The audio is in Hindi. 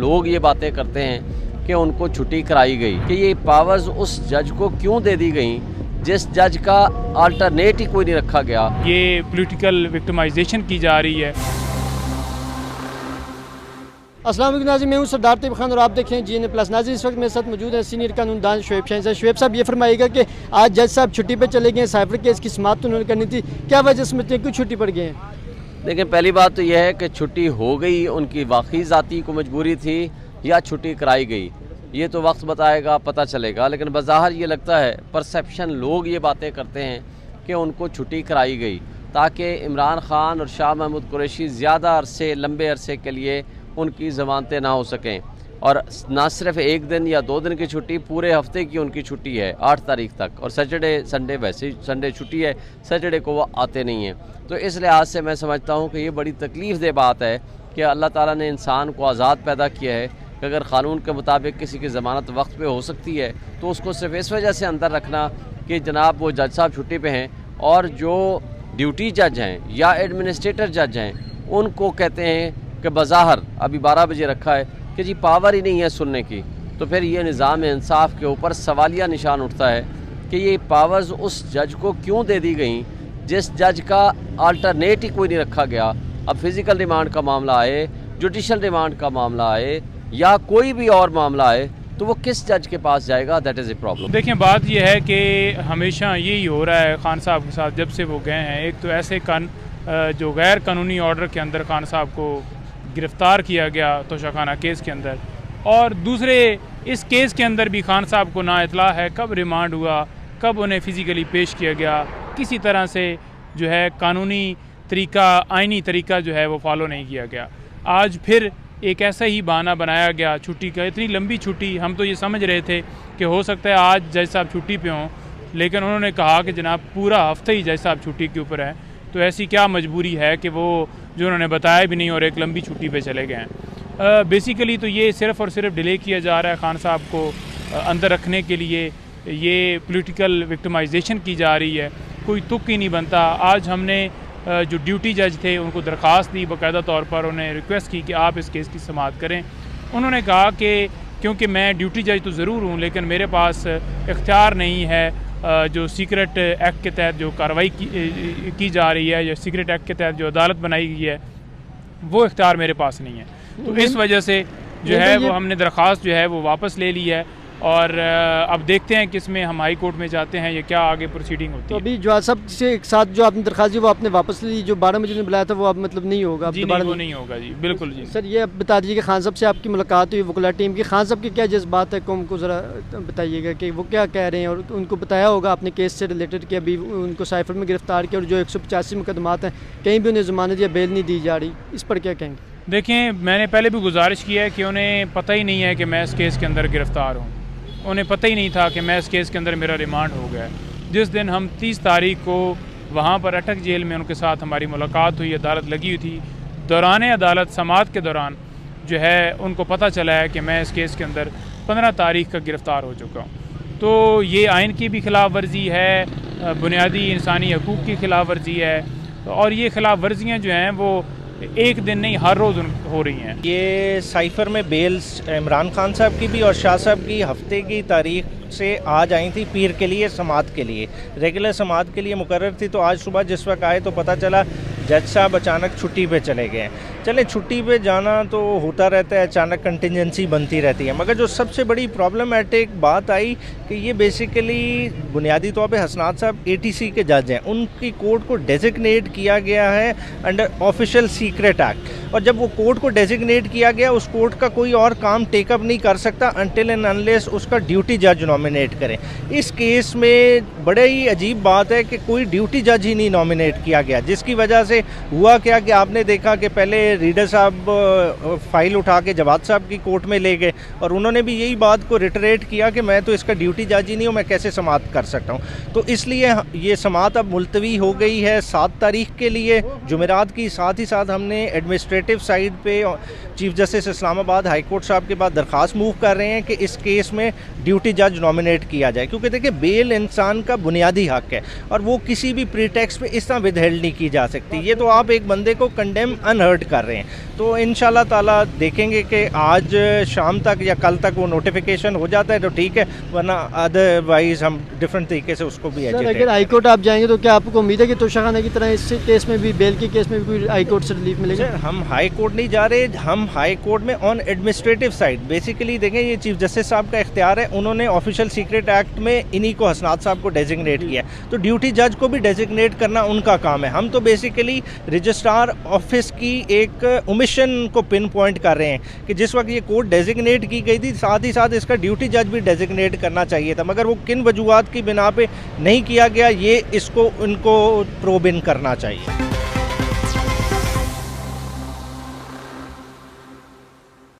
लोग ये बातें करते हैं कि उनको छुट्टी कराई गई, कि ये पावर्स उस जज को क्यों दे दी गई जिस जज का अल्टरनेट ही कोई नहीं रखा गया। ये पॉलिटिकल विक्टिमाइजेशन की जा रही है। अस्सलाम वालेकुम नाज़रीन, मैं हूं सरदार तैयब खान और आप देख रहे हैं GN+। नाज़रीन, इस वक्त मेरे साथ मौजूद है सीनियर कानूनदान शुएब शाहीन साहब। शुएब साहब, ये फरमाइएगा कि आज जज साहब छुट्टी पे चले गए, साइफर केस की समाप्त उन्होंने करनी थी, क्या वजह समझते हैं, क्यों छुट्टी पर गए हैं? देखिए, पहली बात तो यह है कि छुट्टी हो गई, उनकी वाकई ज़ाती को मजबूरी थी या छुट्टी कराई गई, ये तो वक्त बताएगा, पता चलेगा। लेकिन बज़ाहिर ये लगता है, परसेप्शन, लोग ये बातें करते हैं कि उनको छुट्टी कराई गई ताकि इमरान खान और शाह महमूद कुरैशी ज़्यादा अरसे, लंबे अरसे के लिए उनकी ज़मानतें ना हो सकें। और ना सिर्फ एक दिन या 2 दिन की छुट्टी, पूरे हफ्ते की उनकी छुट्टी है 8 तारीख तक। और सैटरडे संडे, वैसे ही संडे छुट्टी है, सैटरडे को वो आते नहीं हैं। तो इस लिहाज से मैं समझता हूँ कि ये बड़ी तकलीफ़ दे बात है कि अल्लाह ताला ने इंसान को आज़ाद पैदा किया है कि अगर क़ानून के मुताबिक किसी की ज़मानत वक्त पे हो सकती है तो उसको सिर्फ इस वजह से अंदर रखना कि जनाब वो जज साहब छुट्टी पे हैं, और जो ड्यूटी जज हैं या एडमिनिस्ट्रेटर जज हैं उनको कहते हैं कि बज़ाहिर अभी 12 बजे रखा है कि जी पावर ही नहीं है सुनने की। तो फिर ये निज़ाम इंसाफ के ऊपर सवालिया निशान उठता है कि ये पावर्स उस जज को क्यों दे दी गई जिस जज का अल्टरनेट ही कोई नहीं रखा गया। अब फिज़िकल रिमांड का मामला आए, जुडिशल रिमांड का मामला आए या कोई भी और मामला आए, तो वो किस जज के पास जाएगा? That is a problem. देखिए, बात यह है कि हमेशा यही हो रहा है खान साहब के साथ जब से वो गए हैं। एक तो ऐसे जो गैर कानूनी ऑर्डर के अंदर खान साहब को गिरफ़्तार किया गया तोशाखाना केस के अंदर, और दूसरे इस केस के अंदर भी खान साहब को ना इतला है कब रिमांड हुआ, कब उन्हें फ़िज़िकली पेश किया गया, किसी तरह से जो है कानूनी तरीका, आइनी तरीका जो है वो फॉलो नहीं किया गया। आज फिर एक ऐसा ही बहाना बनाया गया छुट्टी का। इतनी लंबी छुट्टी, हम तो ये समझ रहे थे कि हो सकता है आज जज साहब छुट्टी पे हों, लेकिन उन्होंने कहा कि जनाब पूरा हफ्ता ही जज साहब छुट्टी के ऊपर है। तो ऐसी क्या मजबूरी है कि वो जो उन्होंने बताया भी नहीं और एक लंबी छुट्टी पे चले गए हैं। बेसिकली तो ये सिर्फ़ और सिर्फ डिले किया जा रहा है खान साहब को अंदर रखने के लिए। ये पॉलिटिकल विक्टिमाइजेशन की जा रही है, कोई तुक ही नहीं बनता। आज हमने जो ड्यूटी जज थे उनको दरख्वास्त दी, बाकायदा तौर पर उन्हें रिक्वेस्ट की कि आप इस केस की समाअत करें। उन्होंने कहा कि क्योंकि मैं ड्यूटी जज तो ज़रूर हूँ, लेकिन मेरे पास इख्तियार नहीं है जो सीक्रेट एक्ट के तहत जो कार्रवाई की जा रही है, या सीक्रेट एक्ट के तहत जो अदालत बनाई गई है, वो इख्तियार मेरे पास नहीं है। तो इस वजह से जो है वो हमने दरख्वास्त जो है वो वापस ले ली है, और अब देखते हैं कि इसमें हम हाई कोर्ट में जाते हैं, ये क्या आगे प्रोसीडिंग होती है। तो अभी जो सब से एक साथ जो आपने दरख्वास्त दी वो आपने वापस ली, जो 12 बजे ने बुलाया था वो अब मतलब नहीं होगा? जी नहीं, वो नहीं होगा जी, बिल्कुल जी। सर, ये बता दीजिए कि खान साहब से आपकी मुलाकात हुई वकला टीम की, खान साहब की क्या जज्बात है, कौम को ज़रा बताइएगा कि वो क्या कह रहे हैं, और उनको बताया होगा अपने केस से रिलेटेड कि अभी उनको साइफर में गिरफ्तार किया और जो 185 मुकदमात हैं कहीं भी उन्हें ज़मानत या बेल नहीं दी जा रही, इस पर क्या कहेंगे? देखें, मैंने पहले भी गुजारिश किया है कि उन्हें पता ही नहीं है कि मैं इस केस के अंदर गिरफ़्तार हूँ। उन्हें पता ही नहीं था कि मैं इस केस के अंदर मेरा रिमांड हो गया है। जिस दिन हम 30 तारीख को वहाँ पर अटक जेल में उनके साथ हमारी मुलाकात हुई, अदालत लगी हुई थी, दौरान अदालत समाअत के दौरान जो है उनको पता चला है कि मैं इस केस के अंदर 15 तारीख का गिरफ़्तार हो चुका हूँ। तो ये आइन की भी खिलाफ वर्जी है, बुनियादी इंसानी हकूक़ की खिलाफ वर्जी है, और ये खिलाफ वर्जियाँ जो हैं वो एक दिन नहीं हर रोज़ हो रही हैं। ये साइफर में बेल्स इमरान खान साहब की भी और शाह साहब की हफ्ते की तारीख से आज आई थी पीर के लिए, समाअत के लिए, रेगुलर समाअत के लिए मुकर्रर थी। तो आज सुबह जिस वक्त आए तो पता चला जज साहब अचानक छुट्टी पे चले गए। चले, छुट्टी पे जाना तो होता रहता है, अचानक कंटिजेंसी बनती रहती है, मगर जो सबसे बड़ी प्रॉब्लमेटिक बात आई कि ये बेसिकली बुनियादी तौर पे हसनात साहब ATC के जज हैं, उनकी कोर्ट को डेजिग्नेट किया गया है अंडर ऑफिशियल सीक्रेट एक्ट, और जब वो कोर्ट को डेजिग्नेट किया गया, उस कोर्ट का कोई और काम टेकअप नहीं कर सकता अनटिल एंड अनलेस उसका ड्यूटी जज नॉमिनेट करें। इस केस में बड़े ही अजीब बात है कि कोई ड्यूटी जज ही नहीं नॉमिनेट किया गया, जिसकी वजह से हुआ क्या कि आपने देखा कि पहले रीडर साहब फाइल उठा के जवाद साहब की कोर्ट में ले गए, और उन्होंने भी यही बात को रिटरेट किया कि मैं तो इसका ड्यूटी जज ही नहीं हूँ, मैं कैसे समाअत कर सकता हूँ। तो इसलिए ये समाअत अब मुलतवी हो गई है 7 तारीख के लिए, जुमेरात की। साथ ही साथ हमने एडमिनिस्ट्रेटिव साइड पे chief justice Islamabad high court साहब के बाद दरख्वास्त मूव कर रहे हैं कि इस केस में ड्यूटी जज नॉमिनेट किया जाए, क्योंकि देखिए बेल इंसान का बुनियादी हक है और वो किसी भी प्रीटेक्स्ट पे इस तरह विदहेल्ड नहीं की जा सकती। ये तो आप एक बंदे को कंडेम अनहर्ड कर कर रहे हैं। तो इंशाल्लाह ताला देखेंगे कि आज शाम तक या कल तक वो नोटिफिकेशन हो जाता है तो ठीक है, वरना अदरवाइज़ हम डिफरेंट तरीके से उसको भी सर अगर हाई कोर्ट आप जाएंगे तो क्या आपको उम्मीद है कि तोशाखाना की तरह इस केस में भी, बेल के केस में भी कोई हाई कोर्ट से रिलीफ मिलेगा? सर हम हाई कोर्ट नहीं जा रहे, हम हाई कोर्ट में ऑन एडमिनिस्ट्रेटिव साइड बेसिकली देखें, ये चीफ जस्टिस साहब का इख्तियार है, उन्होंने ऑफिशियल सीक्रेट एक्ट में इन्हीं को हसनात साहब को डेजिग्नेट किया, तो ड्यूटी जज को भी डेजिग्नेट करना उनका काम है। हम तो बेसिकली रजिस्ट्रार ऑफिस की एक ओमिशन को पिन पॉइंट कर रहे हैं कि जिस वक्त ये कोर्ट डेजिग्नेट की गई थी, साथ ही साथ इसका ड्यूटी जज भी डेजिग्नेट करना चाहिए था, मगर वो किन वजूहात की बिना पे नहीं किया गया, ये इसको उनको प्रोब इन करना चाहिए।